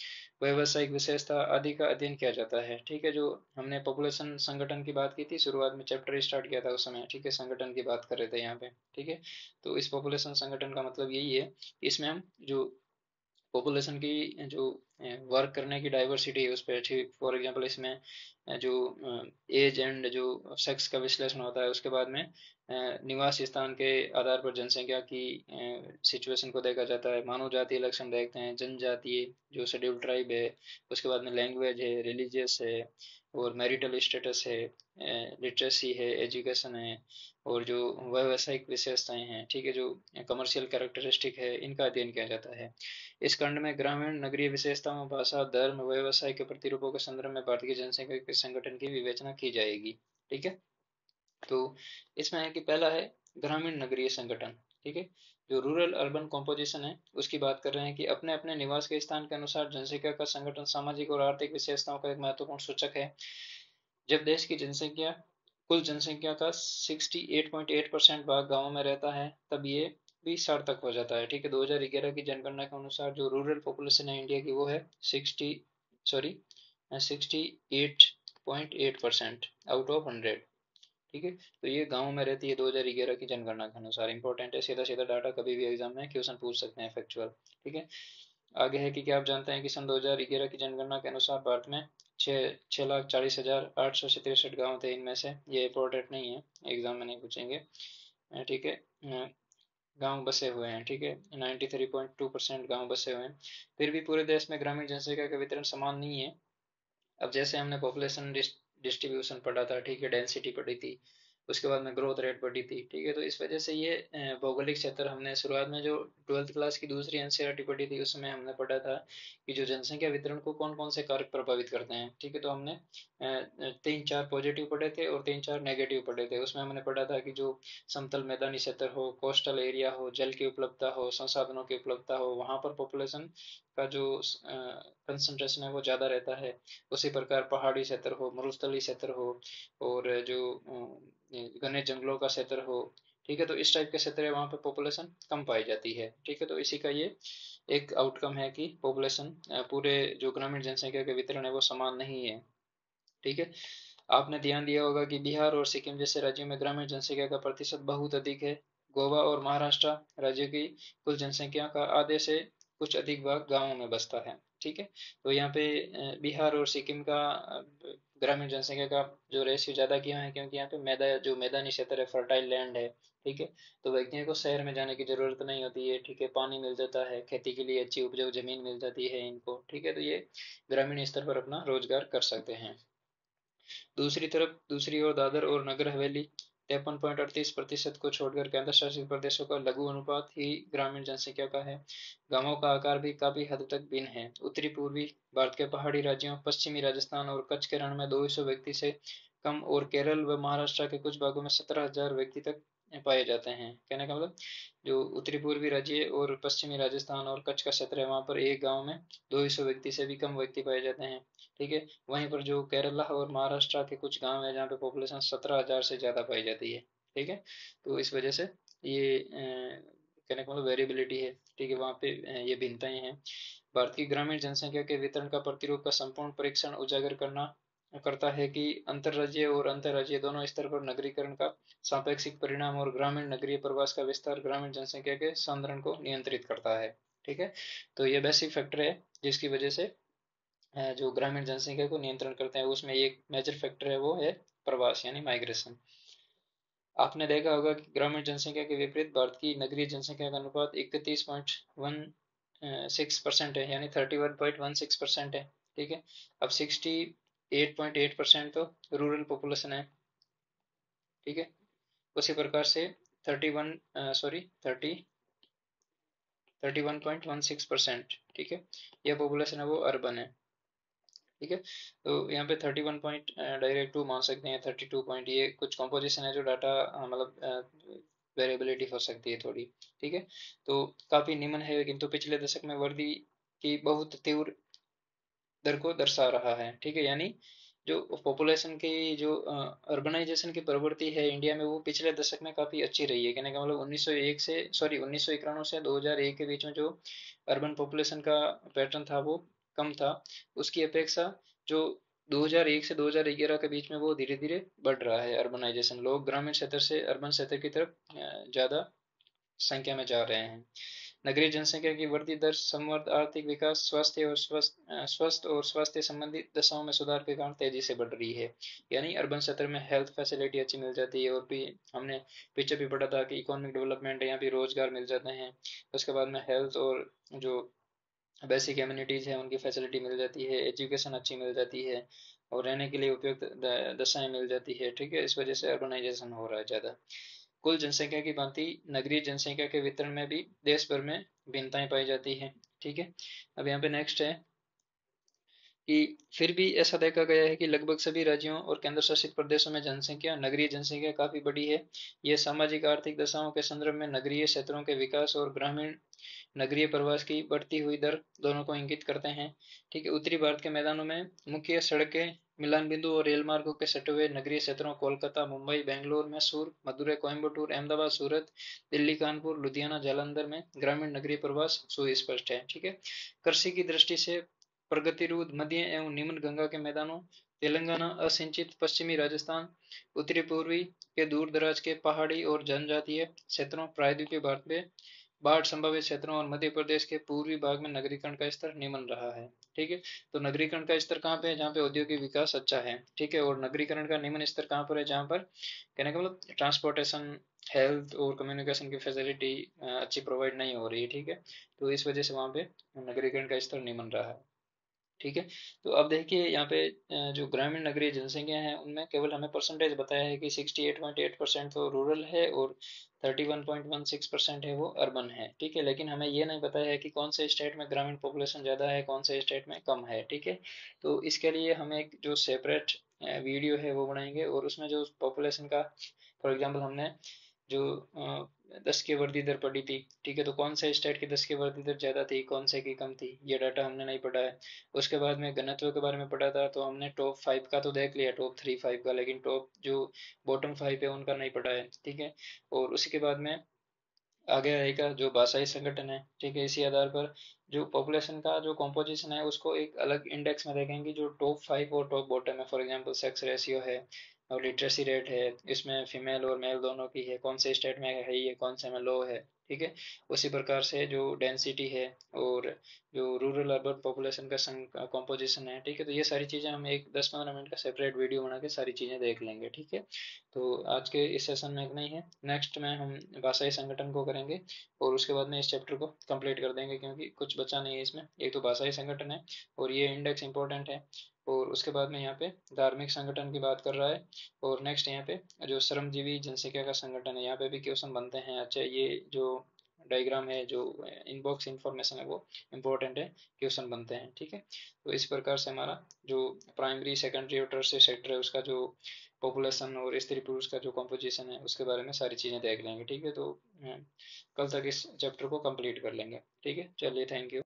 व्यावसायिक विशेषता आदि का अध्ययन किया जाता है। ठीक है, जो हमने पॉपुलेशन संगठन की बात की थी, शुरुआत में चैप्टर स्टार्ट किया था उस समय। ठीक है, संगठन की बात कर रहे थे यहाँ पे। ठीक है, तो इस पॉपुलेशन संगठन का मतलब यही है, इसमें हम जो पॉपुलेशन की जो वर्क करने की डाइवर्सिटी है उस पर अच्छी, फॉर एग्जांपल इसमें जो एज एंड जो सेक्स का विश्लेषण होता है, उसके बाद में निवास स्थान के आधार पर जनसंख्या की सिचुएशन को देखा जाता है, मानव जातीय लक्षण देखते हैं, जनजातीय जो शेड्यूल ट्राइब है, उसके बाद में लैंग्वेज है, रिलीजियस है, और मैरिटल स्टेटस है, लिटरेसी है, एजुकेशन है, और जो व्यावसायिक विशेषताएं हैं, ठीक है, जो कमर्शियल कैरेक्टरिस्टिक है, इनका अध्ययन किया जाता है। इस खंड में ग्रामीण नगरीय विशेषताओं, भाषा, धर्म, व्यवसाय के प्रतिरूपों के संदर्भ में भारतीय जनसंख्या के संगठन की विवेचना की जाएगी। ठीक है, तो इसमें है कि पहला है ग्रामीण नगरीय संगठन। ठीक है, जो रूरल अर्बन कॉम्पोजिशन है उसकी बात कर रहे हैं कि अपने अपने निवास के स्थान के अनुसार जनसंख्या का संगठन सामाजिक और आर्थिक विशेषताओं का एक महत्वपूर्ण सूचक है। जब देश की जनसंख्या कुल जनसंख्या का 68.8% भाग गाँव में रहता है, तब ये भी सार्थक हो जाता है। ठीक है, 2011 की जनगणना के अनुसार जो रूरल पॉपुलेशन है इंडिया की, वो है 68.8% आउट ऑफ 100। ठीक है, तो ये गाँव में रहती है 2011 की जनगणना के अनुसार। इंपॉर्टेंट है, सीधा सीधा डाटा, कभी भी एग्जाम में क्वेश्चन पूछ सकते हैं, फैक्चुअल। ठीक है, आगे है कि क्या आप जानते हैं कि सन 2011 की जनगणना के अनुसार भारत में 6,40,863 गाँव थे। इनमें से, ये इंपॉर्टेंट नहीं है, एग्जाम में नहीं पूछेंगे। ठीक है, गांव बसे हुए हैं। ठीक है, 93.2% गांव बसे हुए हैं। फिर भी पूरे देश में ग्रामीण जनसंख्या का वितरण समान नहीं है। अब जैसे हमने पॉपुलेशन डिस्ट्रीब्यूशन पढ़ा था, ठीक है, डेंसिटी पढ़ी थी, उसके बाद में ग्रोथ रेट पढ़ी थी। ठीक है, तो इस वजह से ये भौगोलिक क्षेत्र, हमने शुरुआत में जो 12th क्लास की दूसरी एनसीईआरटी पढ़ी थी उसमें हमने पढ़ा था कि जो जनसंख्या वितरण को कौन कौन से कारक प्रभावित करते हैं। ठीक है, तो हमने 3-4 पॉजिटिव पढ़े थे और 3-4 नेगेटिव पढ़े थे। उसमें हमने पढ़ा था कि जो समतल मैदानी क्षेत्र हो, कोस्टल एरिया हो, जल की उपलब्धता हो, संसाधनों की उपलब्धता हो, वहाँ पर पॉपुलेशन का जो कंसंट्रेशन है वो ज़्यादा रहता है। उसी प्रकार पहाड़ी क्षेत्र हो, मरुस्थलीय क्षेत्र हो, और जो घने जंगलों का क्षेत्र हो, ठीक है। तो इस टाइप के क्षेत्र है, वहाँ पे पॉपुलेशन कम पाई जाती है। ठीक है। तो इसी का ये एक आउटकम है कि पॉपुलेशन पूरे जो ग्रामीण जनसंख्या के वितरण है वो समान नहीं है। ठीक है। आपने ध्यान दिया होगा कि बिहार और सिक्किम जैसे राज्यों में ग्रामीण जनसंख्या का प्रतिशत बहुत अधिक है। गोवा और महाराष्ट्र राज्यों की कुल जनसंख्या का आधे से कुछ अधिक भाग गांवों में बसता है। ठीक है। तो यहाँ पे बिहार और सिक्किम का ग्रामीण जनसंख्या का जो रेशियो ज़्यादा क्यों है, क्योंकि यहाँ पे मैदानी क्षेत्र है, फर्टाइल लैंड है। ठीक है। तो व्यक्तियों को शहर में जाने की जरूरत नहीं होती है। ठीक है। पानी मिल जाता है, खेती के लिए अच्छी उपजाऊ जमीन मिल जाती है इनको। ठीक है। तो ये ग्रामीण स्तर पर अपना रोजगार कर सकते हैं। दूसरी ओर दादर और नगर हवेली 53.38% को छोड़कर केंद्र शासित प्रदेशों का लघु अनुपात ही ग्रामीण जनसंख्या का है। गांवों का आकार भी काफी हद तक भिन्न है। उत्तरी पूर्वी भारत के पहाड़ी राज्यों, पश्चिमी राजस्थान और कच्छ के रण में 200 व्यक्ति से कम और केरल व महाराष्ट्र के कुछ भागों में 17,000 व्यक्ति तक पाए जाते हैं। कहने का मतलब जो उत्तरी पूर्वी राज्य और पश्चिमी राजस्थान और कच्छ का क्षेत्र है, वहाँ पर एक गांव में 200 व्यक्ति से भी कम व्यक्ति पाए जाते हैं। ठीक है। वहीं पर जो केरला और महाराष्ट्र के कुछ गांव है, जहाँ पे पॉपुलेशन 17,000 से ज़्यादा पाई जाती है। ठीक है। तो इस वजह से ये कहने का मतलब वेरिएबिलिटी है। ठीक है। वहाँ पे ये भिन्नताएं हैं। भारत की ग्रामीण जनसंख्या के वितरण का प्रतिरूप का संपूर्ण परीक्षण उजागर करता है कि अंतर्राज्यीय और अंतर्राज्यीय दोनों स्तर पर नगरीकरण का सापेक्षिक परिणाम और ग्रामीण नगरीय प्रवास का विस्तार ग्रामीण जनसंख्या के सांद्रण को नियंत्रित करता है। ठीक है। तो ये बेसिक फैक्टर है जिसकी वजह से जो ग्रामीण जनसंख्या को नियंत्रण करते हैं, उसमें एक मेजर फैक्टर है, वो है प्रवास यानी माइग्रेशन। आपने देखा होगा कि ग्रामीण जनसंख्या के विपरीत भारत की नगरीय जनसंख्या का अनुपात 31.16% है, यानी 31.16% है। ठीक है। अब 68.8% तो रूरल पॉपुलेशन है। ठीक है। उसी प्रकार से 31.16%, ठीक है, यह पॉपुलेशन है वो अर्बन है। ठीक है। तो यहाँ पे 31 पॉइंट डायरेक्ट टू मान सकते हैं, 32 पॉइंट, ये कुछ कॉम्पोजिशन है जो डाटा मतलब वेरिएबिलिटी हो सकती है थोड़ी। ठीक है। तो काफी निम्न है, किंतु पिछले दशक में वृद्धि की बहुत तीव्र दर को दर्शा रहा है। ठीक है। यानी जो पॉपुलेशन की जो अर्बनाइजेशन की प्रवृत्ति है इंडिया में, वो पिछले दशक में काफी अच्छी रही है। कहने का मतलब 1991 से 2001 के बीच में जो अर्बन पॉपुलेशन का पैटर्न था वो कम था, उसकी अपेक्षा जो 2001 से 2011 के बीच में वो धीरे धीरे बढ़ रहा है अर्बनाइजेशन। लोग ग्रामीण क्षेत्र से अर्बन क्षेत्र की तरफ ज्यादा संख्या में जा रहे हैं। नगरीय जनसंख्या की बढ़ती दर समृद्ध आर्थिक विकास, स्वस्थ और स्वास्थ्य संबंधी दशाओं में सुधार के कारण तेजी से बढ़ रही है। यानी अर्बन क्षेत्र में हेल्थ फैसिलिटी अच्छी मिल जाती है, और भी हमने पीछे भी पढ़ा था कि इकोनॉमिक डेवलपमेंट है, यहाँ भी रोजगार मिल जाते हैं। उसके बाद में हेल्थ और जो बेसिक एम्यूनिटीज है उनकी फैसिलिटी मिल जाती है, एजुकेशन अच्छी मिल जाती है, और रहने के लिए उपयुक्त दशाएं मिल जाती है। ठीक है। इस वजह से अर्बनाइजेशन हो रहा है ज़्यादा। कुल जनसंख्या की भांति नगरीय जनसंख्या के वितरण में भी देश भर में भिन्नताएं पाई जाती है। ठीक है। अब यहाँ पे नेक्स्ट है कि फिर भी ऐसा देखा गया है कि लगभग सभी राज्यों और केंद्र शासित प्रदेशों में जनसंख्या, नगरीय जनसंख्या काफी बड़ी है। ये सामाजिक आर्थिक दशाओं के संदर्भ में नगरीय क्षेत्रों के विकास और ग्रामीण नगरीय प्रवास की बढ़ती हुई दर दोनों को इंगित करते हैं। ठीक है। उत्तरी भारत के मैदानों में मुख्य सड़कें, मिलान बिंदु और रेल मार्गों के सटे हुए नगरीय क्षेत्रों कोलकाता, मुंबई, बेंगलोर, मैसूर, मदुरई, कोयम्बटूर, अहमदाबाद, सूरत, दिल्ली, कानपुर, लुधियाना, जालंधर में ग्रामीण नगरीय प्रवास सुस्पष्ट है। ठीक है। कृषि की दृष्टि से प्रगतिरूद मध्य एवं निम्न गंगा के मैदानों, तेलंगाना, असिंचित पश्चिमी राजस्थान, उत्तरी पूर्वी के दूर दराज के पहाड़ी और जनजातीय क्षेत्रों, प्रायद्वीपीय भारत में बाढ़ संभावित क्षेत्रों और मध्य प्रदेश के पूर्वी भाग में नगरीकरण का स्तर निम्न रहा है। ठीक है। तो नगरीकरण का स्तर कहाँ पे है? जहाँ पे औद्योगिक विकास अच्छा है। ठीक है। और नगरीकरण का निम्न स्तर कहाँ पर है? जहाँ पर कहने का मतलब ट्रांसपोर्टेशन, हेल्थ और कम्युनिकेशन की फैसिलिटी अच्छी प्रोवाइड नहीं हो रही है। ठीक है। तो इस वजह से वहाँ पे नगरीकरण का स्तर निम्न रहा है। ठीक है। तो अब देखिए यहाँ पे जो ग्रामीण नगरीय जनसंख्या है उनमें केवल हमें परसेंटेज बताया है कि 68.8% तो रूरल है और 31.16% है वो अर्बन है। ठीक है। लेकिन हमें ये नहीं बताया है कि कौन से स्टेट में ग्रामीण पॉपुलेशन ज़्यादा है, कौन से स्टेट में कम है। ठीक है। तो इसके लिए हम एक जो सेपरेट वीडियो है वो बनाएंगे, और उसमें जो पॉपुलेशन का फॉर एग्जाम्पल हमने जो 10 की वृद्धि दर पढ़ी थी, ठीक है, तो कौन से स्टेट की 10 की वृद्धि दर ज़्यादा थी, कौन से की कम थी, ये डाटा हमने नहीं पढ़ा है। उसके बाद में घनत्व के बारे में पढ़ा था, तो हमने टॉप 5 का तो देख लिया, टॉप 3 5 का, लेकिन टॉप जो बॉटम 5 है उनका नहीं पढ़ा है, ठीक है। और उसके बाद में आगे रहेगा जो भाषाई संगठन है, ठीक है, इसी आधार पर जो पॉपुलेशन का जो कॉम्पोजिशन है उसको एक अलग इंडेक्स में देखेंगे, जो टॉप 5 और टॉप बॉटम है, फॉर एग्जांपल सेक्स रेशियो है और लिटरेसी रेट है, इसमें फीमेल और मेल दोनों की है, कौन से स्टेट में है ये, कौन से में लो है, ठीक है। उसी प्रकार से जो डेंसिटी है और जो रूरल अर्बन पॉपुलेशन का कॉम्पोजिशन है, ठीक है, तो ये सारी चीज़ें हम एक 10 15 मिनट का सेपरेट वीडियो बना के सारी चीज़ें देख लेंगे, ठीक है। तो आज के इस सेशन में इतना ही है, नेक्स्ट में हम भाषाई संगठन को करेंगे और उसके बाद में इस चैप्टर को कंप्लीट कर देंगे, क्योंकि कुछ बचा नहीं है इसमें। एक तो भाषाई संगठन है और ये इंडेक्स इंपॉर्टेंट है, और उसके बाद में यहाँ पे धार्मिक संगठन की बात कर रहा है, और नेक्स्ट यहाँ पे जो श्रमजीवी जनसंख्या का संगठन है, यहाँ पे भी क्वेश्चन बनते हैं। अच्छा, ये जो डायग्राम है, जो इनबॉक्स इंफॉर्मेशन है, वो इम्पोर्टेंट है, क्वेश्चन बनते हैं, ठीक है। तो इस प्रकार से हमारा जो प्राइमरी सेकेंडरी और टर्शियरी सेक्टर है उसका जो पॉपुलेशन और स्त्री पुरुष का जो कॉम्पोजिशन है उसके बारे में सारी चीज़ें देख लेंगे, ठीक है। तो कल तक इस चैप्टर को कंप्लीट कर लेंगे, ठीक है। चलिए, थैंक यू।